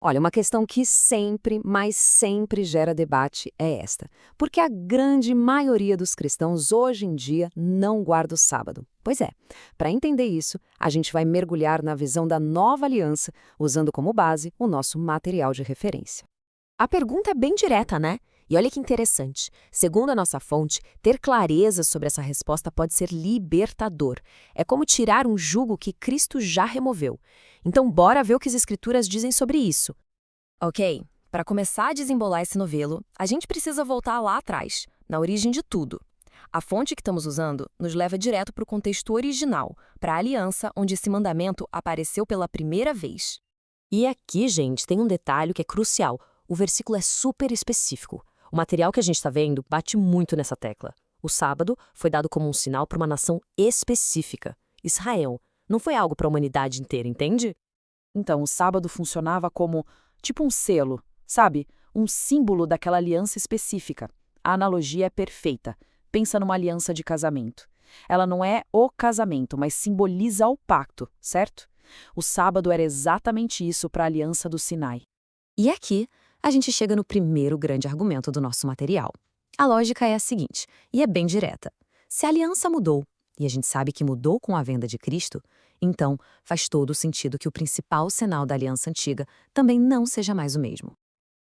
Olha, uma questão que sempre, mas sempre gera debate é esta. Porque a grande maioria dos cristãos hoje em dia não guarda o sábado. Pois é, para entender isso, a gente vai mergulhar na visão da nova aliança, usando como base o nosso material de referência. A pergunta é bem direta, né? E olha que interessante. Segundo a nossa fonte, ter clareza sobre essa resposta pode ser libertador. É como tirar um jugo que Cristo já removeu. Então, bora ver o que as Escrituras dizem sobre isso. Ok, para começar a desembolar esse novelo, a gente precisa voltar lá atrás, na origem de tudo. A fonte que estamos usando nos leva direto para o contexto original, para a aliança onde esse mandamento apareceu pela primeira vez. E aqui, gente, tem um detalhe que é crucial. O versículo é super específico. O material que a gente está vendo bate muito nessa tecla. O sábado foi dado como um sinal para uma nação específica, Israel. Não foi algo para a humanidade inteira, entende? Então, o sábado funcionava como tipo um selo, sabe? Um símbolo daquela aliança específica. A analogia é perfeita. Pensa numa aliança de casamento. Ela não é o casamento, mas simboliza o pacto, certo? O sábado era exatamente isso para a aliança do Sinai. E aqui, a gente chega no primeiro grande argumento do nosso material. A lógica é a seguinte, e é bem direta. Se a aliança mudou, e a gente sabe que mudou com a venda de Cristo, então faz todo o sentido que o principal sinal da aliança antiga também não seja mais o mesmo.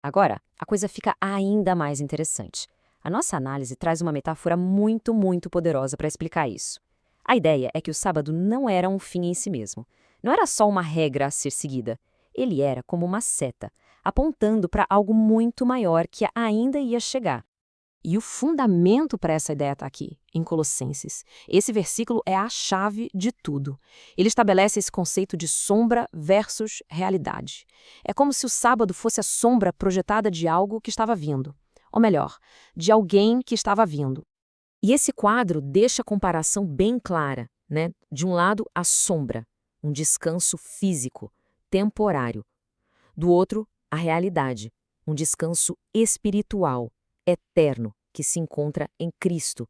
Agora, a coisa fica ainda mais interessante. A nossa análise traz uma metáfora muito poderosa para explicar isso. A ideia é que o sábado não era um fim em si mesmo. Não era só uma regra a ser seguida. Ele era como uma seta, apontando para algo muito maior que ainda ia chegar. E o fundamento para essa ideia está aqui, em Colossenses. Esse versículo é a chave de tudo. Ele estabelece esse conceito de sombra versus realidade. É como se o sábado fosse a sombra projetada de algo que estava vindo. Ou melhor, de alguém que estava vindo. E esse quadro deixa a comparação bem clara, né? De um lado, a sombra, um descanso físico, temporário. Do outro, a realidade, um descanso espiritual, eterno, que se encontra em Cristo.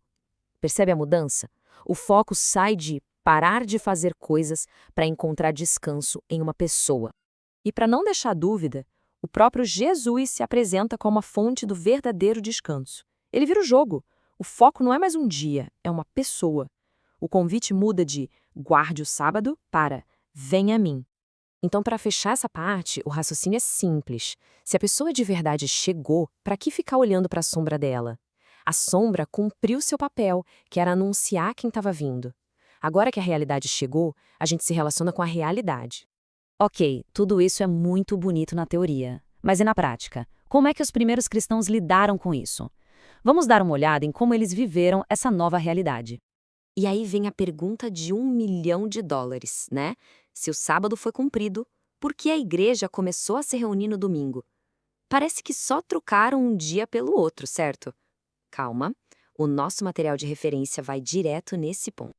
Percebe a mudança? O foco sai de parar de fazer coisas para encontrar descanso em uma pessoa. E para não deixar dúvida, o próprio Jesus se apresenta como a fonte do verdadeiro descanso. Ele vira o jogo. O foco não é mais um dia, é uma pessoa. O convite muda de guarde o sábado para venha a mim. Então, para fechar essa parte, o raciocínio é simples. Se a pessoa de verdade chegou, para que ficar olhando para a sombra dela? A sombra cumpriu seu papel, que era anunciar quem estava vindo. Agora que a realidade chegou, a gente se relaciona com a realidade. Ok, tudo isso é muito bonito na teoria. Mas e na prática? Como é que os primeiros cristãos lidaram com isso? Vamos dar uma olhada em como eles viveram essa nova realidade. E aí vem a pergunta de US$ 1 milhão, né? Se o sábado foi cumprido, por que a igreja começou a se reunir no domingo? Parece que só trocaram um dia pelo outro, certo? Calma, o nosso material de referência vai direto nesse ponto.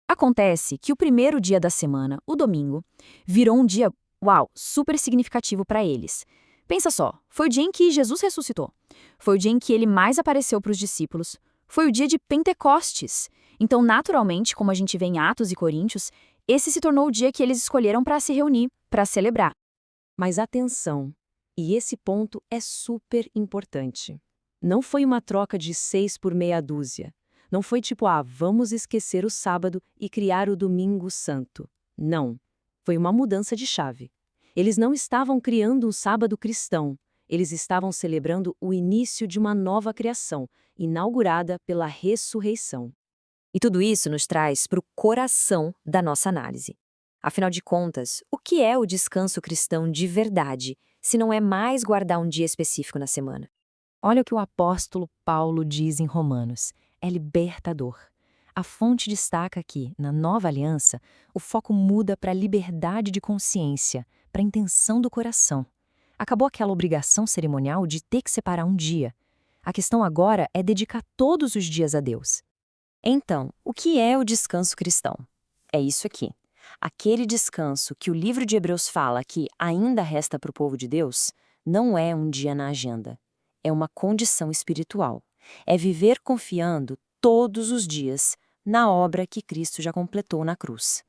Acontece que o primeiro dia da semana, o domingo, virou um dia, uau, super significativo para eles. Pensa só, foi o dia em que Jesus ressuscitou. Foi o dia em que ele mais apareceu para os discípulos. Foi o dia de Pentecostes. Então, naturalmente, como a gente vê em Atos e Coríntios, esse se tornou o dia que eles escolheram para se reunir, para celebrar. Mas atenção, e esse ponto é super importante. Não foi uma troca de 6 por meia dúzia. Não foi tipo, vamos esquecer o sábado e criar o domingo santo. Não. Foi uma mudança de chave. Eles não estavam criando um sábado cristão. Eles estavam celebrando o início de uma nova criação, inaugurada pela ressurreição. E tudo isso nos traz para o coração da nossa análise. Afinal de contas, o que é o descanso cristão de verdade, se não é mais guardar um dia específico na semana? Olha o que o apóstolo Paulo diz em Romanos. É libertador. A fonte destaca que, na nova aliança, o foco muda para a liberdade de consciência, para a intenção do coração. Acabou aquela obrigação cerimonial de ter que separar um dia. A questão agora é dedicar todos os dias a Deus. Então, o que é o descanso cristão? É isso aqui. Aquele descanso que o livro de Hebreus fala que ainda resta para o povo de Deus, não é um dia na agenda. É uma condição espiritual. É viver confiando todos os dias na obra que Cristo já completou na cruz.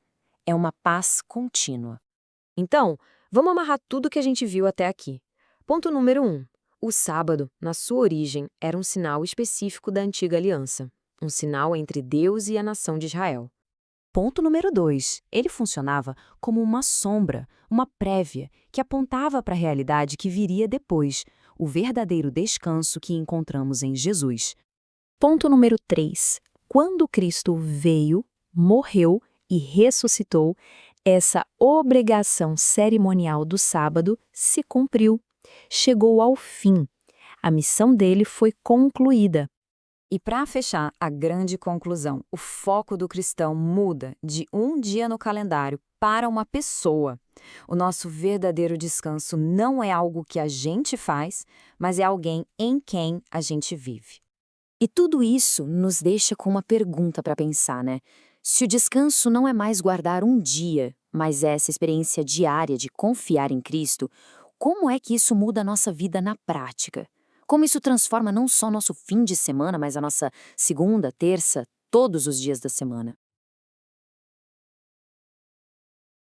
É uma paz contínua. Então, Vamos amarrar tudo que a gente viu até aqui. Ponto número 1. O sábado, na sua origem, era um sinal específico da antiga aliança. Um sinal entre Deus e a nação de Israel. Ponto número 2. Ele funcionava como uma sombra, uma prévia, que apontava para a realidade que viria depois, o verdadeiro descanso que encontramos em Jesus. Ponto número 3. Quando Cristo veio, morreu e ressuscitou, essa obrigação cerimonial do sábado se cumpriu. Chegou ao fim. A missão dele foi concluída. E para fechar a grande conclusão, o foco do cristão muda de um dia no calendário para uma pessoa. O nosso verdadeiro descanso não é algo que a gente faz, mas é alguém em quem a gente vive. E tudo isso nos deixa com uma pergunta para pensar, né? Se o descanso não é mais guardar um dia, mas é essa experiência diária de confiar em Cristo, como é que isso muda a nossa vida na prática? Como isso transforma não só nosso fim de semana, mas a nossa segunda, terça, todos os dias da semana?